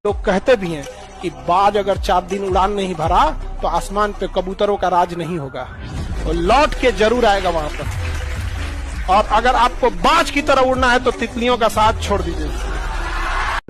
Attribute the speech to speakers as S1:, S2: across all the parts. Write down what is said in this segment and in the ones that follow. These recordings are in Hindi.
S1: लोग कहते भी हैं कि बाज अगर 4 दिन उड़ान नहीं भरा तो आसमान पे कबूतरों का राज नहीं होगा, वो लौट के जरूर आएगा वहां पर। और अगर आपको बाज की तरह उड़ना है तो तितलियों का साथ छोड़ दीजिए।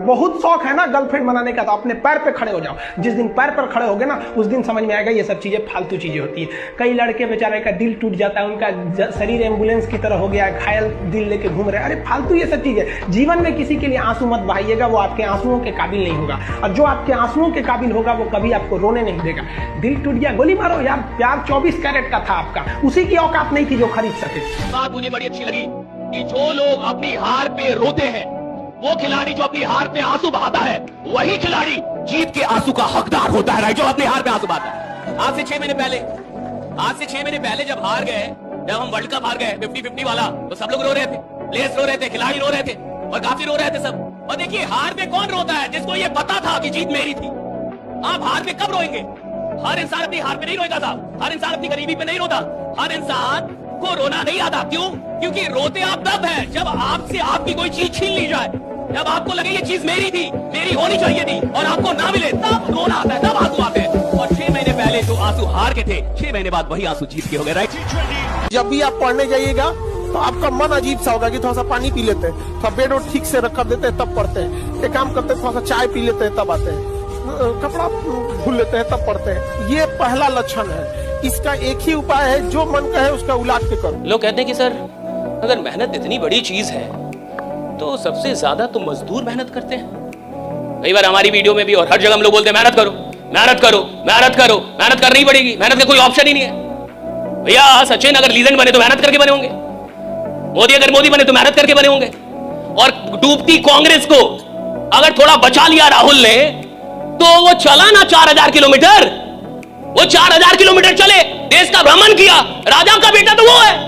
S1: बहुत शौक है ना गर्लफ्रेंड बनाने का, तो अपने पैर पे खड़े हो जाओ। जिस दिन पैर पर खड़े होगे ना उस दिन समझ में आएगा ये सब चीजें फालतू चीजें होती है। कई लड़के बेचारे का दिल टूट जाता है, उनका शरीर एम्बुलेंस की तरह हो गया है, घायल दिल लेके घूम रहे हैं। अरे फालतू ये सब चीजें। जीवन में किसी के लिए आंसू मत बहाइएगा, वो आपके आंसुओं के काबिल नहीं होगा, और जो आपके आंसुओं के काबिल होगा वो कभी आपको रोने नहीं देगा। दिल टूट गया, गोली मारो यार। प्यार 24 कैरेट का था आपका, उसी की औकात नहीं थी जो खरीद सके।
S2: बात मुझे बड़ी अच्छी लगी कि जो लोग अपनी हार पे रोते हैं, वो खिलाड़ी जो अपनी हार पे आंसू बहाता है, वही खिलाड़ी जीत के आंसू का हकदार होता है, जो अपनी हार पे आंसू बहाता है। आज से 6 महीने पहले जब हार गए, जब हम वर्ल्ड कप हार गए 50-50 वाला, तो सब लोग रो रहे थे, प्लेयर्स रो रहे थे, खिलाड़ी रो रहे थे, और काफी रो रहे थे सब। और देखिए हार पे कौन रोता है? जिसको ये पता था कि जीत मेरी थी। आप हार पे कब रोएंगे? हर इंसान अपनी हार पे नहीं रोता था, हर इंसान अपनी गरीबी पे नहीं रोता, हर इंसान को रोना नहीं आता। क्यों? क्योंकि रोते आप तब है जब आपसे आपकी कोई चीज छीन ली जाए, जब आपको लगे ये चीज मेरी थी, मेरी होनी चाहिए थी, और आपको ना मिले, तब रोना आता है, तब आंसू आते हैं। और 6 महीने पहले जो आंसू हार के थे, 6 महीने बाद वही आंसू जीत के हो गए। राइट?
S1: जब भी आप पढ़ने जाइएगा तो आपका मन अजीब सा होगा कि थोड़ा सा पानी पी लेते हैं, थोड़ा बेड और ठीक से रख देते हैं तब पढ़ते हैं, एक काम करते हैं थोड़ा सा चाय पी लेते हैं तब आते हैं, कपड़ा धुल लेते हैं तब पढ़ते हैं। ये पहला लक्षण है। इसका एक ही उपाय है, जो मन कहे उसका उलाट के करो।
S3: लोग कहते हैं कि सर अगर मेहनत इतनी बड़ी चीज है तो सबसे ज्यादा तो मजदूर मेहनत करते हैं। कई बार हमारी वीडियो में भी और हर जगह हम लोग बोलते हैं मेहनत करो, मेहनत करो, मेहनत करो, मेहनत करनी पड़ेगी, मेहनत का कोई ऑप्शन ही नहीं है। भैया सचिन अगर लीजेंड बने तो मेहनत करके बने होंगे, मोदी अगर मोदी बने तो मेहनत करके बने होंगे। और डूबती कांग्रेस को अगर थोड़ा बचा लिया राहुल ने, तो वो चला ना 4000 किलोमीटर, वो 4000 किलोमीटर चले, देश का भ्रमण किया। राजा का बेटा तो वो है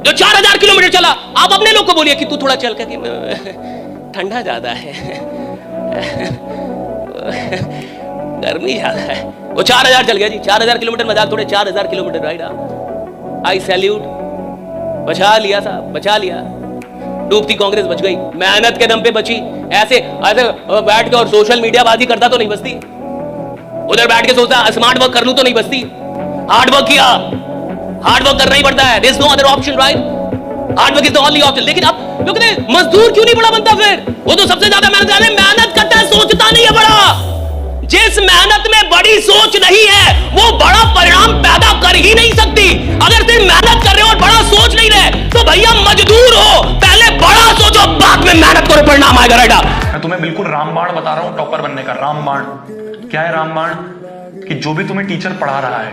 S3: जो 4000 किलोमीटर चला। आप अपने लोग को बोलिए कि तू थोड़ा चल कर, ठंडा ज्यादा है, गर्मी ज्यादा है। वो 4000 चल गया जी, 4000 किलोमीटर, मजाक थोड़े, 4000 किलोमीटर। राइट, आई सैल्यूट। बचा लिया था, बचा लिया। डूबती कांग्रेस बच गई, मेहनत के दम पे बची। ऐसे ऐसे बैठ के और सोशल मीडिया बाजी करता तो नहीं बचती, उधर बैठ के सोचता स्मार्ट वर्क कर लूं तो नहीं बचती। हार्ड वर्क किया, हार्ड वर्क करना ही पड़ता है, there is no other option. Right, hard work is the only option. लेकिन अब लोग कहते हैं मजदूर क्यों नहीं बड़ा बनता? फिर वो तो सबसे ज्यादा मेहनत करता है, सोचता नहीं है बड़ा। जिस मेहनत में बड़ी सोच नहीं है वो बड़ा परिणाम पैदा कर ही नहीं सकती। अगर सिर्फ मेहनत कर रहे हो और बड़ा सोच नहीं रहे तो भैया मजदूर हो, पहले बड़ा सोचो, बाद में मेहनत करो, परिणाम आएगा। राइट,
S4: मैं तुम्हें बिल्कुल रामबाण बता रहा हूं टॉपर बनने का। रामबाण क्या है? रामबाण कि जो भी तुम्हें टीचर पढ़ा रहा है,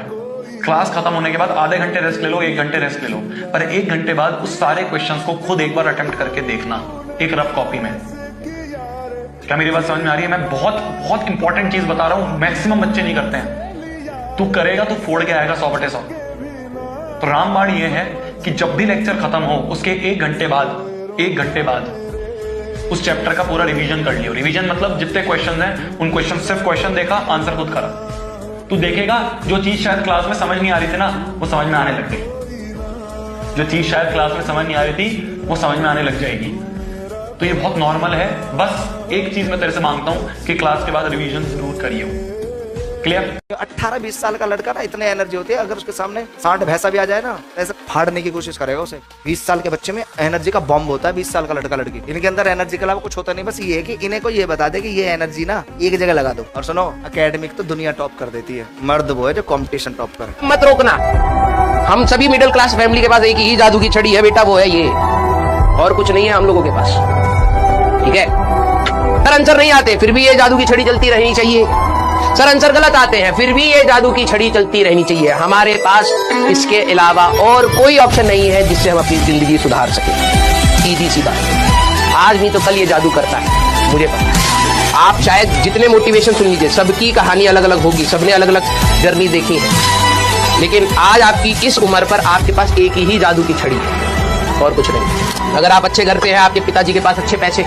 S4: क्लास खत्म होने के बाद आधे घंटे रेस्ट ले लो, 1 घंटे रेस्ट ले लो, पर 1 घंटे बाद उस सारे क्वेश्चंस को खुद एक बार अटेम्प्ट करके देखना, एक रफ कॉपी में। क्या मेरी बात समझ में आ रही है? मैं बहुत बहुत इंपॉर्टेंट चीज बता रहा हूं, मैक्सिमम बच्चे नहीं करते हैं। तू करेगा तो फोड़ के आएगा 100/100। तो रामबाण ये है कि जब भी लेक्चर खत्म हो उसके 1 घंटे बाद उस चैप्टर का पूरा रिवीजन कर लियो। रिवीजन मतलब जितने क्वेश्चन हैं उन क्वेश्चन, सिर्फ क्वेश्चन देखा, आंसर खुद करा। तू देखेगा जो चीज शायद क्लास में समझ नहीं आ रही थी ना, वो समझ में आने लग गई। जो चीज शायद क्लास में समझ नहीं आ रही थी वो समझ में आने लग जाएगी। तो ये बहुत नॉर्मल है। बस एक चीज मैं तेरे से मांगता हूं कि क्लास के बाद रिवीजन जरूर करियो। क्लियर?
S5: 18-20 साल का लड़का ना, इतने एनर्जी होती है, अगर उसके सामने 60 भैंसा भी आ जाए ना, ऐसे फाड़ने की कोशिश करेगा उसे। 20 साल के बच्चे में एनर्जी का बॉम्ब होता है। 20 साल का लड़का लड़की, इनके अंदर एनर्जी के अलावा कुछ होता नहीं। बस ये है कि इन्हें को ये बता दे कि ये एनर्जी ना एक जगह लगा दो। और सुनो, एकेडमिक तो दुनिया टॉप कर देती है, मर्द वो है जो कॉम्पिटिशन टॉप करे।
S3: मत रोकना। हम सभी मिडिल क्लास फैमिली के पास एक ही जादू की छड़ी है बेटा, वो है ये, और कुछ नहीं है हम लोगों के पास। ठीक है सर, आंसर नहीं आते फिर भी ये जादू की छड़ी चलती रहनी चाहिए। सर आंसर गलत आते हैं फिर भी ये जादू की छड़ी चलती रहनी चाहिए। हमारे पास इसके अलावा और कोई ऑप्शन नहीं है जिससे हम अपनी जिंदगी सुधार सके। सीधी सी बात, आज नहीं तो कल ये जादू करता है, मुझे पता है। आप शायद जितने मोटिवेशन सुन लीजिए, सबकी कहानी अलग अलग होगी, सबने अलग अलग जर्नी देखी है, लेकिन आज आपकी इस उम्र पर आपके पास एक ही जादू की छड़ी है और कुछ नहीं। अगर आप अच्छे घर पे हैं, आपके पिताजी के पास अच्छे पैसे,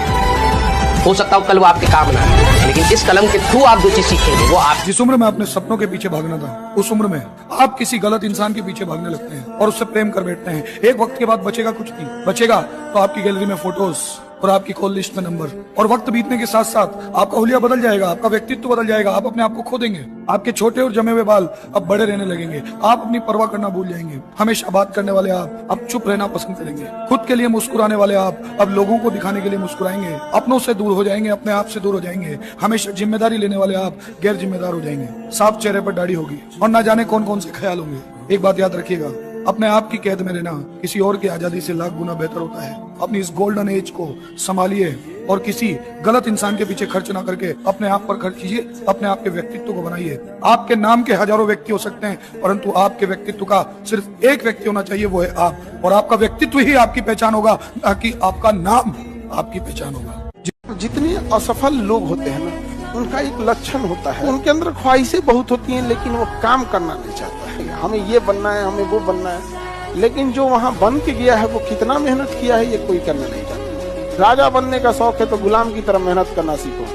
S3: हो सकता हो कल वो आपके काम ना आए, लेकिन इस कलम के थ्रू आप जो चीज सीखेंगे वो आप।
S6: जिस उम्र में अपने सपनों के पीछे भागना था, उस उम्र में आप किसी गलत इंसान के पीछे भागने लगते हैं और उससे प्रेम कर बैठते हैं। एक वक्त के बाद बचेगा कुछ नहीं, बचेगा तो आपकी गैलरी में फोटोज, और आपकी कॉल लिस्ट में नंबर। और वक्त बीतने के साथ साथ आपका हुलिया बदल जाएगा, आपका व्यक्तित्व बदल जाएगा, आप अपने आप को खो देंगे। आपके छोटे और जमे हुए बाल अब बड़े रहने लगेंगे, आप अपनी परवाह करना भूल जाएंगे। हमेशा बात करने वाले आप अब चुप रहना पसंद करेंगे। खुद के लिए मुस्कुराने वाले आप अब लोगों को दिखाने के लिए मुस्कुराएंगे। अपनों से दूर हो जाएंगे, अपने आप से दूर हो जाएंगे। हमेशा जिम्मेदारी लेने वाले आप गैर जिम्मेदार हो जाएंगे। साफ चेहरे पर दाढ़ी होगी और ना जाने कौन कौन से ख्याल होंगे। एक बात याद रखिएगा, अपने आप की कैद में रहना किसी और की आजादी से लाख गुना बेहतर होता है। अपनी इस गोल्डन एज को संभालिए और किसी गलत इंसान के पीछे खर्च ना करके अपने आप पर खर्च कीजिए, अपने आप के व्यक्तित्व को बनाइए। आपके नाम के हजारों व्यक्ति हो सकते हैं, परंतु आपके व्यक्तित्व का सिर्फ एक व्यक्ति होना चाहिए, वो है आप। और आपका व्यक्तित्व ही आपकी पहचान होगा, ना कि आपका नाम आपकी पहचान होगा।
S1: जितने असफल लोग होते हैं ना, उनका एक लक्षण होता है, उनके अंदर ख्वाहिशें बहुत होती हैं लेकिन वो काम करना नहीं चाहता है। हमें ये बनना है, हमें वो बनना है, लेकिन जो वहाँ बन के गया है वो कितना मेहनत किया है ये कोई करना नहीं चाहता। राजा बनने का शौक है तो गुलाम की तरह मेहनत करना सीखो।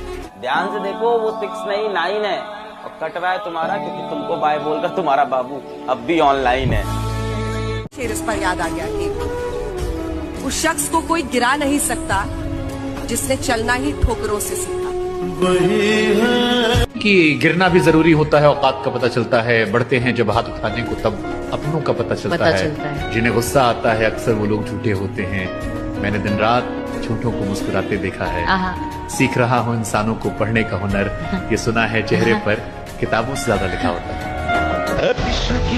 S7: ध्यान से देखो, वो 6 नहीं 9 है और कट रहा है तुम्हारा, क्योंकि तुमको बाय बोलकर तुम्हारा बाबू अब भी ऑनलाइन है।
S8: फिर इस पर याद आ गया कि उस शख्स को कोई गिरा नहीं सकता जिसने चलना ही ठोकरों से सीखा।
S9: कि गिरना भी जरूरी होता है, औकात का पता चलता है। बढ़ते हैं जब हाथ उठाने को तब अपनों का पता चलता है। जिन्हें गुस्सा आता है अक्सर वो लोग झूठे होते हैं। मैंने दिन रात झूठों को मुस्कुराते देखा है। सीख रहा हूँ इंसानों को पढ़ने का हुनर। ये सुना है चेहरे पर किताबों से ज्यादा लिखा होता है।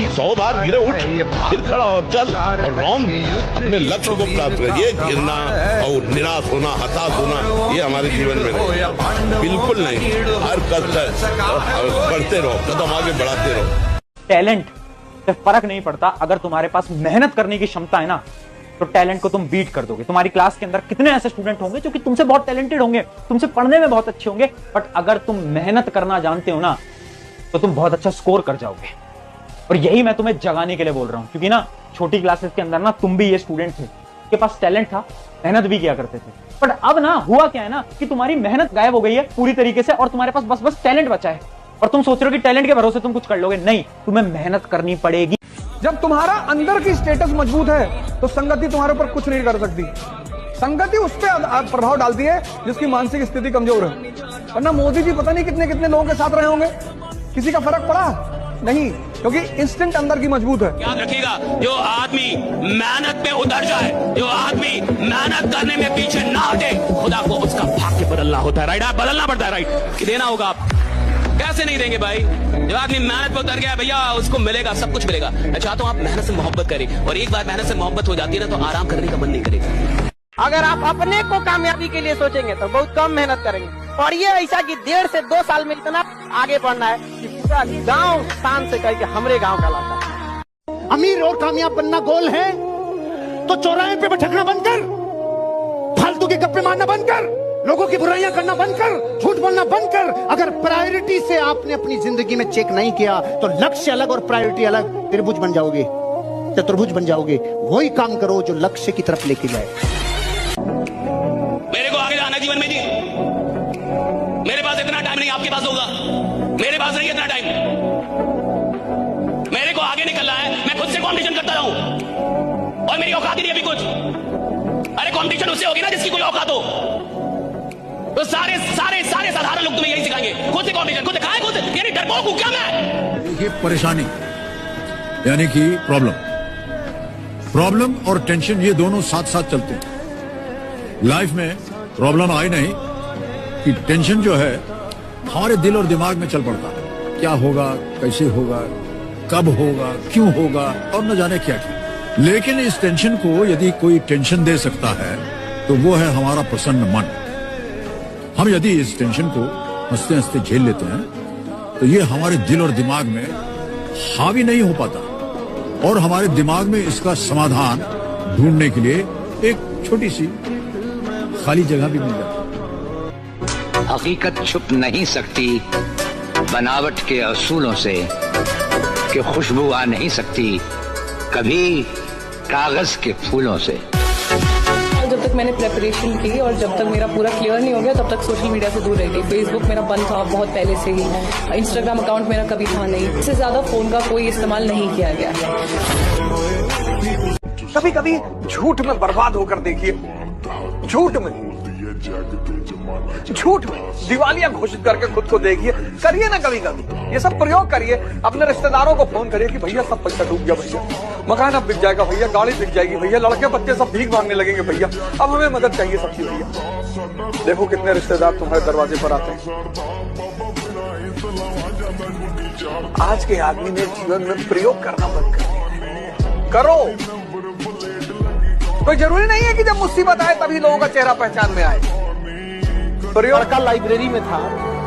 S10: 100 बार गिरे उठ, फिर खड़ा और चल, और अपने लक्ष्य को प्राप्त कर। ये गिरना और निराश होना, हताश होना, ये हमारे जीवन में नहीं, बिल्कुल नहीं। हर कष्ट बढ़ते रहो, कदम आगे बढ़ाते रहो।
S11: टैलेंट से फर्क नहीं पड़ता, अगर तुम्हारे पास मेहनत करने की क्षमता है ना, तो टैलेंट को तुम बीट कर दोगे। तुम्हारी क्लास के अंदर कितने ऐसे स्टूडेंट होंगे जो कि तुमसे बहुत टैलेंटेड होंगे, तुमसे पढ़ने में बहुत अच्छे होंगे, बट अगर तुम मेहनत करना जानते हो ना, तो तुम बहुत अच्छा स्कोर कर जाओगे। और यही मैं तुम्हें जगाने के लिए बोल रहा हूं, क्योंकि ना छोटी क्लासेस के अंदर ना तुम भी ये स्टूडेंट थे, के पास टैलेंट था, मेहनत भी किया करते थे, बट अब ना हुआ क्या है ना कि तुम्हारी मेहनत गायब हो गई है पूरी तरीके से, और तुम्हारे पास बस टैलेंट बचा है। और तुम सोच रहे हो कि टैलेंट के भरोसे तुम कुछ कर लोगे, नहीं, तुम्हें मेहनत करनी पड़ेगी।
S6: जब तुम्हारा अंदर की स्टेटस मजबूत है तो संगति तुम्हारे ऊपर कुछ नहीं कर सकती। संगति उस पर प्रभाव डालती है जिसकी मानसिक स्थिति कमजोर है। वरना मोदी जी पता नहीं कितने कितने लोगों के साथ रहे होंगे, किसी का फर्क पड़ा नहीं, क्योंकि इंस्टेंट अंदर की मजबूत है।
S2: याद रखिएगा, जो आदमी मेहनत में उतर जाए, जो आदमी मेहनत करने में पीछे ना हटे, खुदा को उसका भाग्य बदलना होता है। राइट, आप बदलना पड़ता है। राइट, कि देना होगा। आप कैसे नहीं देंगे भाई? जो आदमी मेहनत पे उतर गया भैया, उसको मिलेगा, सब कुछ मिलेगा। मैं चाहता हूँ आप मेहनत से मोहब्बत करें, और एक बार मेहनत से मोहब्बत हो जाती है ना, तो आराम करने का मन नहीं करेगा।
S7: अगर आप अपने को कामयाबी के लिए सोचेंगे तो बहुत कम मेहनत करेंगे, और ये ऐसा कि 1.5 से 2 साल में इतना आगे बढ़ना है कि पूरा गांव शान से कहे कि हमरे गांव का लाता।
S10: अमीर और कामयाब बनना गोल है तो चौराहे पे भटकना बंद कर, फालतू के गप्पे मारना बंद कर, लोगों की बुराइयां करना बंद कर, झूठ बोलना बंद कर। अगर प्रायोरिटी से आपने अपनी जिंदगी में चेक नहीं किया तो लक्ष्य अलग और प्रायोरिटी अलग, त्रिभुज बन जाओगे, चतुर्भुज बन जाओगे। वही काम करो जो लक्ष्य की तरफ लेके जाए।
S2: मेरे को आगे जाना जीवन में जी, मेरे पास इतना टाइम नहीं, आपके पास होगा, मेरे पास नहीं इतना टाइम। मेरे को आगे निकलना है, मैं खुद से कंपटीशन करता रहूं, और मेरी औकात ही नहीं अभी कुछ। अरे कंपटीशन उससे होगी ना जिसकी कोई औकात हो। तो सारे सारे सारे साधारण लोग तुम्हें यही सिखाएंगे, खुद से कंपटीशन, खुद खाए, खुद यानी डरपोक हूं क्या मैं?
S10: ये परेशानी यानी कि प्रॉब्लम और टेंशन, ये दोनों साथ साथ चलते हैं। लाइफ में प्रॉब्लम आई नहीं कि टेंशन जो है हमारे दिल और दिमाग में चल पड़ता है। क्या होगा, कैसे होगा, कब होगा, क्यों होगा, और न जाने क्या क्या। लेकिन इस टेंशन को यदि कोई टेंशन दे सकता है तो वो है हमारा प्रसन्न मन। हम यदि इस टेंशन को हंसते हंसते झेल लेते हैं तो ये हमारे दिल और दिमाग में हावी नहीं हो पाता, और हमारे दिमाग में इसका समाधान ढूंढने के लिए एक छोटी सी खाली जगह भी मिल जाती।
S12: हकीकत छुप नहीं सकती बनावट के असूलों से, कि खुशबू आ नहीं सकती कभी कागज के फूलों से।
S8: जब तक मैंने प्रेपरेशन की और जब तक मेरा पूरा क्लियर नहीं हो गया तब तक सोशल मीडिया से दूर रह गई। फेसबुक मेरा बंद था बहुत पहले से ही, इंस्टाग्राम अकाउंट मेरा कभी था नहीं, इससे ज्यादा फोन का कोई इस्तेमाल नहीं किया गया है।
S6: कभी कभी झूठ में बर्बाद होकर देखिए, झूठ में
S13: झूठ में दिवालिया घोषित करके खुद को देखिए, करिए ना कभी कभी ये सब प्रयोग करिए। अपने रिश्तेदारों को फोन करिए कि भैया सब पैसा डूब गया भैया, मकान अब बिक जाएगा भैया, गाड़ी बिक जाएगी भैया, लड़के बच्चे सब भीख मांगने लगेंगे भैया, अब हमें मदद चाहिए सबकी भैया। देखो कितने रिश्तेदार तुम्हारे दरवाजे पर आते हैं। आज के आदमी ने जीवन में प्रयोग करना बंद कर दिया। करो, कोई जरूरी नहीं है कि जब मुसीबत आए तभी लोगों का चेहरा पहचान में आए।
S1: लड़का लाइब्रेरी में था,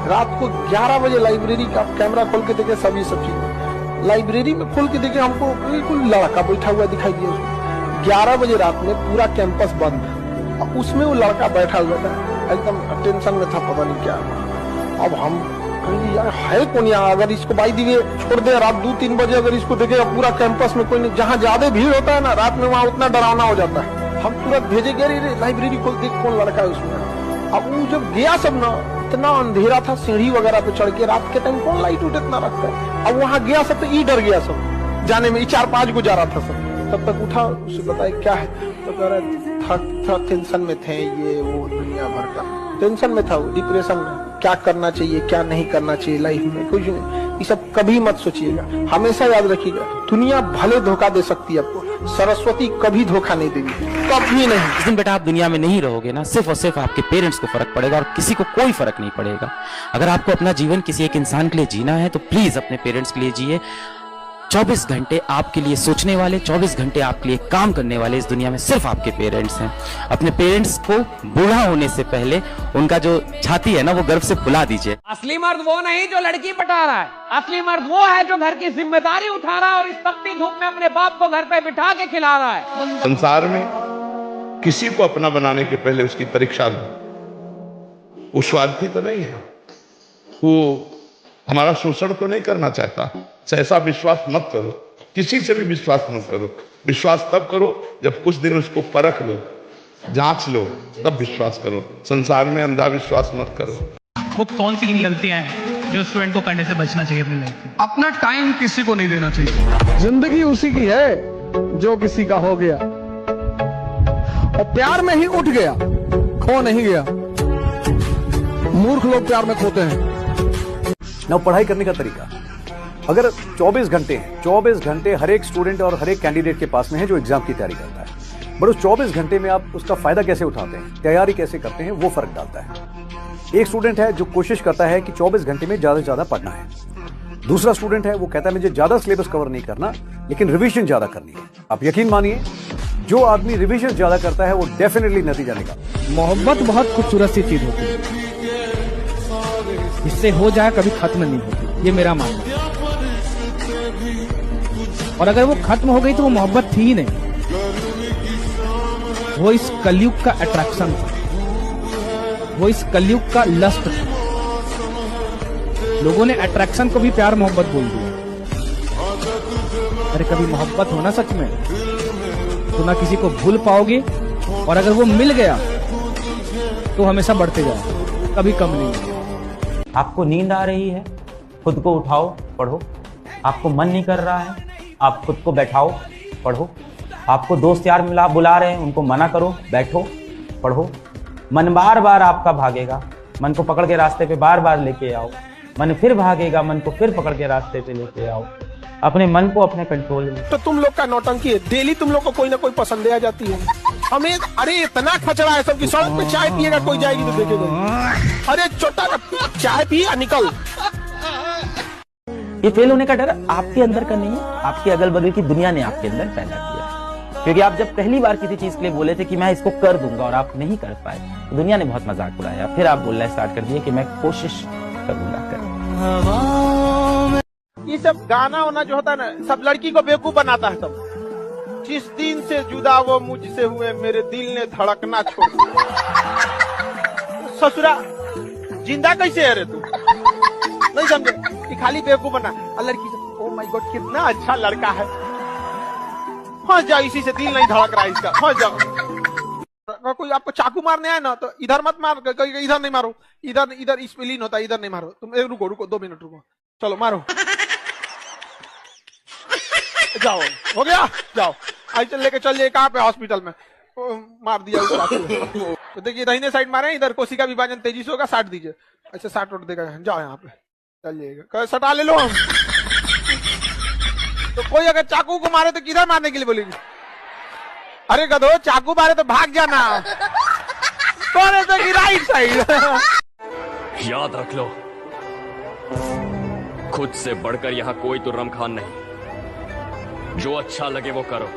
S1: रात को 11 बजे लाइब्रेरी का कैमरा खोल के देखे, सभी सब चीज लाइब्रेरी में खोल के देखे, हमको बिल्कुल लड़का बैठा हुआ दिखाई दिया। 11 बजे रात में पूरा कैंपस बंद, और उसमें वो लड़का बैठा हुआ था, एकदम टेंशन में था, पता नहीं क्या। अब हम कहेंगे यार है कौन यहाँ, अगर इसको बाई दी छोड़ दे रात 2-3 बजे, अगर इसको देखेगा पूरा कैंपस में कोई नहीं, जहाँ ज्यादा भीड़ होता है ना रात में, वहाँ उतना डरावना हो जाता है। हम तुरंत भेजेंगे, लाइब्रेरी खोल देख कौन लड़का है उसमें। अब वो जब गया सब ना, इतना अंधेरा था, सीढ़ी वगैरह पे चढ़ के, रात के टाइम कौन लाइट उठ इतना रखता है। अब वहाँ गया सब तो ई डर गया सब जाने में, 4-5 को जा रहा था सब। तब तक उठा, उसे बताया क्या है, तो कह रहे था टेंशन में थे, ये वो दुनिया भर का टेंशन में था, डिप्रेशन में, क्या करना चाहिए क्या नहीं करना चाहिए लाइफ में, कुछ नहीं। ये सब कभी मत सोचिएगा, हमेशा याद रखिएगा, दुनिया भले धोखा दे सकती है आपको, सरस्वती कभी धोखा नहीं देगी, कभी नहीं।
S14: जिस दिन बेटा आप दुनिया में नहीं रहोगे ना, सिर्फ और सिर्फ आपके पेरेंट्स को फर्क पड़ेगा और किसी को कोई फर्क नहीं पड़ेगा। अगर आपको अपना जीवन किसी एक इंसान के लिए जीना है तो प्लीज अपने पेरेंट्स के लिए जिए। 24 घंटे आपके लिए सोचने वाले, 24 घंटे आपके लिए काम करने वाले इस दुनिया में सिर्फ आपके पेरेंट्स हैं। अपने पेरेंट्स को बूढ़ा होने से पहले उनका जो छाती है ना, वो गर्व से फुला दीजिए।
S7: असली मर्द वो नहीं जो लड़की पटा रहा है, असली मर्द वो है जो घर की जिम्मेदारी उठा रहा है और इस तपती धूप में अपने बाप को घर पे बिठा के खिला रहा है।
S15: संसार में किसी को अपना बनाने के पहले उसकी परीक्षा लो। वो स्वार्थी तो नहीं है, वो हमारा शोषण तो नहीं करना चाहता। ऐसा विश्वास मत करो, किसी से भी विश्वास मत करो। विश्वास तब करो जब कुछ दिन उसको परख लो, जांच लो, तब विश्वास करो। संसार में अंधा विश्वास मत करो।
S16: वो कौन सी गलतियां हैं जो स्टूडेंट को करने से बचना चाहिए अपनी लाइफ में?
S6: अपना टाइम किसी को नहीं देना चाहिए। जिंदगी उसी की है जो किसी का हो गया, और प्यार में ही उठ गया, खो नहीं गया। मूर्ख लोग प्यार में खोते हैं।
S17: ना पढ़ाई करने का तरीका, अगर 24 घंटे हैं, 24 घंटे हर एक स्टूडेंट और हर एक कैंडिडेट के पास में है जो एग्जाम की तैयारी करता है, बट उस 24 घंटे में आप उसका फायदा कैसे उठाते हैं, तैयारी कैसे करते हैं, वो फर्क डालता है। एक स्टूडेंट है जो कोशिश करता है कि 24 घंटे में ज्यादा से ज्यादा पढ़ना है, दूसरा स्टूडेंट है वो कहता है मुझे ज्यादा सिलेबस कवर नहीं करना लेकिन रिविजन ज्यादा करनी है। आप यकीन मानिए जो आदमी रिविजन ज्यादा करता है वो डेफिनेटली नतीजा निकालता है।
S18: मोहब्बत बहुत खूबसूरत सी चीज होती है, इससे हो जाए कभी खत्म नहीं होती, ये मेरा मानना है। और अगर वो खत्म हो गई तो वो मोहब्बत थी ही नहीं, वो इस कलयुग का अट्रैक्शन था, वो इस कलयुग का लस्ट था। लोगों ने अट्रैक्शन को भी प्यार मोहब्बत बोल दिया। अरे कभी मोहब्बत होना सच में तो ना किसी को भूल पाओगे, और अगर वो मिल गया तो हमेशा बढ़ते जाओ, कभी कम नहीं।
S11: आपको नींद आ रही है, खुद को उठाओ, पढ़ो। आपको मन नहीं कर रहा है, आप खुद को बैठाओ, पढ़ो। आपको दोस्त यार बुला रहे हैं, उनको मना करो, बैठो, पढ़ो। मन बार बार आपका भागेगा, मन को पकड़ के रास्ते पे बार बार लेके आओ। मन फिर भागेगा, मन को फिर पकड़ के रास्ते पे लेके आओ। अपने मन को अपने कंट्रोल में।
S1: तो तुम लोग का नौटंकी है, डेली तुम लोग को कोई ना कोई पसंद आ जाती है। हमें अरे इतना खचड़ा है सब की, सड़क पे चाय पिएगा कोई जाएगी तो देखेगा, अरे छोटा चाय पिए निकल।
S11: ये फेल होने का डर आपके अंदर का नहीं है, आपके अगल बगल की दुनिया ने आपके अंदर पैदा किया। क्योंकि आप जब पहली बार किसी चीज के लिए बोले थे कि मैं इसको कर दूंगा और आप नहीं कर पाए, तो दुनिया ने बहुत मजाक उड़ाया। फिर आप बोलना स्टार्ट कर दिए कि मैं कोशिश करूंगा।
S1: ये सब गाना वाना जो होता है ना, सब लड़की को बेवकूफ बनाता है सब। जिस दिन से जुदा वो मुझसे हुए, मेरे दिल ने धड़कना छोड़ दिया। ससुरा जिंदा कैसे है रे तू, नहीं समझे कि खाली बेवकूफ बना। और लड़की से ओ माय गॉड कितना अच्छा लड़का है, फंस जाओ, इसी से दिल नहीं धड़क रहा है इसका, फंस जाओ। कोई आपको चाकू मारने आए ना तो इधर मत मार, इधर नहीं मारो, इधर इधर इस पे लीन होता है, इधर नहीं मारो। तुम रुको रुको 2 मिनट रुको, चलो मारो, जाओ हो गया, जाओ आज लेके चल जाइए। कहाँ पे हॉस्पिटल में मार दिया उस चाकू। तो देखिए दाहिने साइड मारे, इधर कोशिका विभाजन तेजी से होगा, 60 दीजिए, अच्छा 60 उठ देगा, जाओ यहाँ पे चलिएगा, सटा ले लो हम। तो कोई अगर चाकू को मारे तो किधर मारने के लिए बोलेगी? अरे गधो, चाकू मारे तो भाग जाना, कौन है कि राइट साइड।
S19: याद रख लो, खुद से बढ़कर यहां कोई तुर्रम खान नहीं। जो अच्छा लगे वो करो,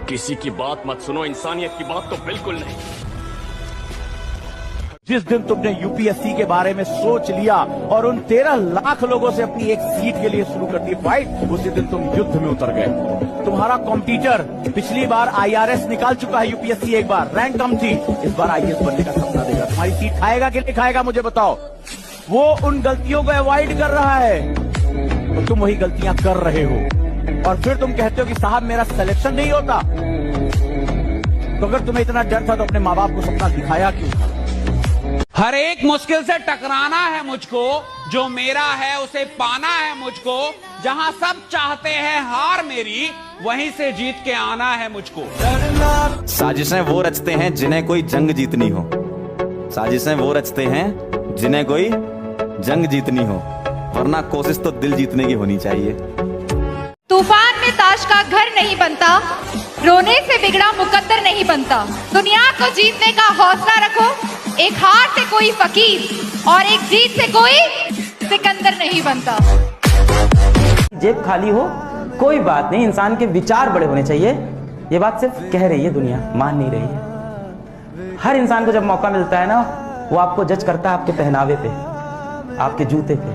S19: किसी की बात मत सुनो, इंसानियत की बात तो बिल्कुल नहीं।
S20: जिस दिन तुमने यूपीएससी के बारे में सोच लिया और उन 13 लाख लोगों से अपनी एक सीट के लिए शुरू कर दी फाइट, उसी दिन तुम युद्ध में उतर गए। तुम्हारा कॉम्पिटिटर पिछली बार आईआरएस निकाल चुका है, यूपीएससी एक बार रैंक कम थी, इस बार आईएएस बनने का सपना देगा। तुम्हारी सीट खाएगा कि नहीं खाएगा मुझे बताओ। वो उन गलतियों को अवॉइड कर रहा है तो तुम वही गलतियां कर रहे हो, और फिर तुम कहते हो कि साहब मेरा सिलेक्शन नहीं होता। तो अगर तुम्हें इतना डर था तो अपने माँ बाप को सपना दिखाया क्यों?
S21: हर एक मुश्किल से टकराना है मुझको, जो मेरा है उसे पाना है मुझको। जहां सब चाहते हैं हार मेरी, वहीं से जीत के आना है मुझको।
S22: साजिशें वो रचते हैं जिन्हें कोई जंग जीतनी हो, साजिशें वो रचते हैं जिन्हें कोई जंग जीतनी हो, वरना कोशिश तो दिल जीतने की होनी चाहिए।
S23: तूफान में ताश का घर नहीं बनता, रोने से बिगड़ा मुकद्दर नहीं बनता। दुनिया को जीतने का हौसला रखो, एक हार से कोई फकीर और एक जीत से कोई सिकंदर नहीं बनता।
S14: जेब खाली हो कोई बात नहीं, इंसान के विचार बड़े होने चाहिए। ये बात सिर्फ कह रही है दुनिया, मान नहीं रही है। हर इंसान को जब मौका मिलता है ना, वो आपको जज करता है आपके पहनावे पे, आपके जूते पे,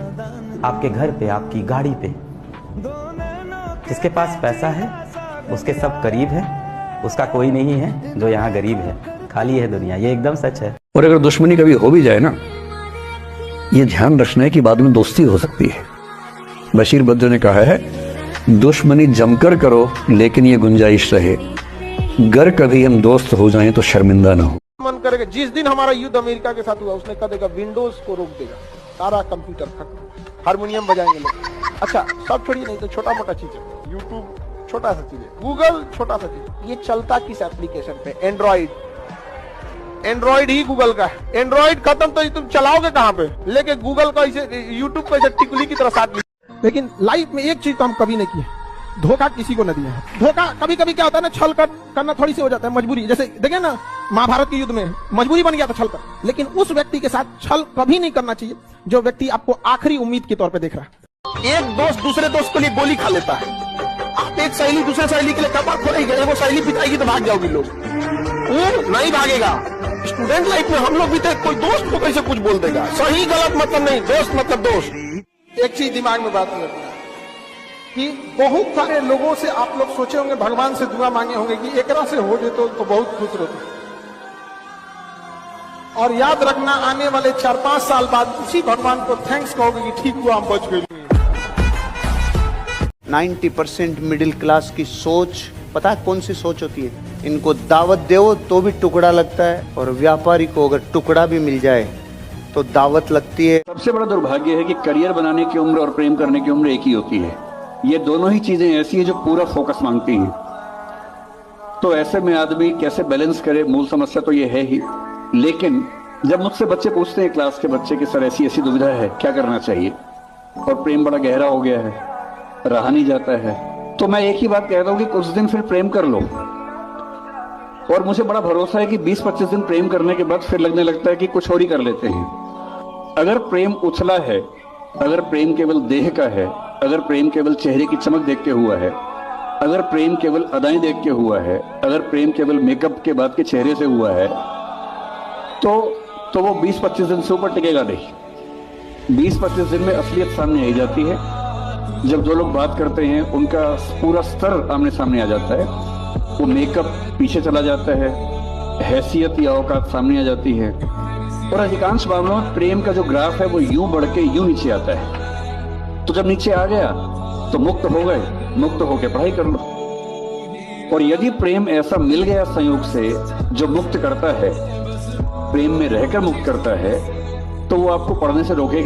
S14: आपके घर पे, आपकी गाड़ी पे। जिसके पास पैसा है उसके सब करीब है, उसका कोई नहीं है जो यहाँ गरीब है। खाली है दुनिया, ये एकदम सच है।
S17: और अगर दुश्मनी कभी हो भी जाए ना, ये ध्यान रखना है कि बाद में दोस्ती हो सकती है। बशीर बद्र ने कहा है, दुश्मनी जमकर करो लेकिन ये गुंजाइश रहे, गर कभी हम दोस्त हो जाएं तो शर्मिंदा ना हो।
S1: मन करेगा जिस दिन हमारा युद्ध अमेरिका के साथ हुआ, उसने कह देगा विंडोज को रोक देगा, सारा कंप्यूटर खत्म, हारमोनियम बजाएंगे लोग। अच्छा सब छोड़िए, नहीं तो छोटा मोटा चीज है, यूट्यूब छोटा सा चीज है, गूगल छोटा सा चीज। ये चलता किस एप्लीकेशन पे? एंड्रॉइड ही गूगल का है। एंड्रॉइड खत्म तो तुम चलाओगे कहाँ पे? लेके गूगल का इसे यूट्यूब पे टिकुली की तरह साथ। लेकिन लाइफ में एक चीज तो हम कभी नहीं किए, धोखा किसी को न दिया है। धोखा कभी कभी क्या होता है ना, छल करना थोड़ी सी हो जाता है, मजबूरी। जैसे देखिए ना महाभारत के युद्ध में मजबूरी बन गया था छल कर, लेकिन उस व्यक्ति के साथ छल कभी नहीं करना चाहिए जो व्यक्ति आपको आखिरी उम्मीद के तौर पे देख रहा है। एक दोस्त दूसरे दोस्त के लिए गोली खा लेता है, आप एक सहेली दूसरे सहेली के लिए कपाट खोलेंगे, वो सहेली पिटाएगी तो भाग जाओगे लोग, वो नहीं भागेगा। स्टूडेंट लाइफ में हम लोग भी थे, कोई दोस्त को कैसे कुछ बोल देगा, सही गलत मतलब नहीं, दोस्त मतलब दोस्त। एक चीज दिमाग में बात है कि बहुत सारे लोगों से आप लोग सोचे होंगे, भगवान से दुआ मांगे होंगे कि एकरा से हो जाए तो बहुत खुश रहते। और याद रखना, आने वाले 4-5 साल बाद उसी भगवान को थैंक्स कहोगे कि ठीक हुआ हम बच गए।
S24: 90% मिडिल क्लास की सोच पता है कौन सी सोच होती है? इनको दावत दो तो भी टुकड़ा लगता है, और व्यापारी को अगर टुकड़ा भी मिल जाए तो दावत लगती है।
S17: सबसे बड़ा दुर्भाग्य है कि करियर बनाने की उम्र और प्रेम करने की उम्र एक ही होती है। ये दोनों ही चीजें ऐसी हैं जो पूरा फोकस मांगती हैं। तो ऐसे में आदमी कैसे बैलेंस करे, मूल समस्या तो ये है ही। लेकिन जब मुझसे बच्चे पूछते हैं, क्लास के बच्चे, कि सर ऐसी ऐसी दुविधा है, क्या करना चाहिए, और प्रेम बड़ा गहरा हो गया है, रहा नहीं जाता है, तो मैं एक ही बात कहता हूं कि कुछ दिन फिर प्रेम कर लो। और मुझे बड़ा भरोसा है कि 20-25 दिन प्रेम करने के बाद फिर लगने लगता है कि कुछ और ही कर लेते हैं। अगर प्रेम उछला है, अगर प्रेम केवल देह का है, अगर प्रेम केवल चेहरे की चमक देख के हुआ है, अगर प्रेम केवल अदाएं देख के हुआ है, अगर प्रेम केवल मेकअप के बाद के चेहरे से हुआ है, तो वो 20-25 दिन से ऊपर टिकेगा नहीं। 20-25 दिन में असलियत सामने आ जाती है। जब दो लोग बात करते हैं, उनका पूरा स्तर आमने सामने आ जाता है, वो मेकअप पीछे चला जाता है, हैसियत या औकात सामने आ जाती है, और अधिकांश मामलों में प्रेम का जो ग्राफ है वो यूं बढ़ के यूं नीचे आता है। तो जब नीचे आ गया तो मुक्त हो गए, मुक्त होकर पढ़ाई कर लो। और यदि प्रेम ऐसा मिल गया संयोग से जो मुक्त करता है, प्रेम में रहकर मुक्त करता है, तो वो आपको पढ़ने से रोकेगा।